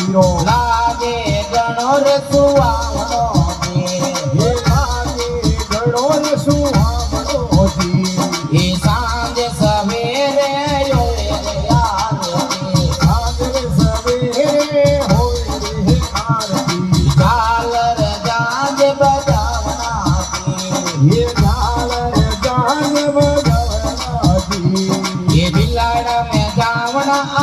પીરો લાગે ગણો રે સુવાવનો હે લાગે ગણો રે સુહામણો જી એ સાંજે સવેરે સાંજે સવેરે હોય રે આરતી ઝાલર જાજ બજાવનાથી હે ઝાલર જાન બજાવનાથી એ બિલાડ મેં જાવણા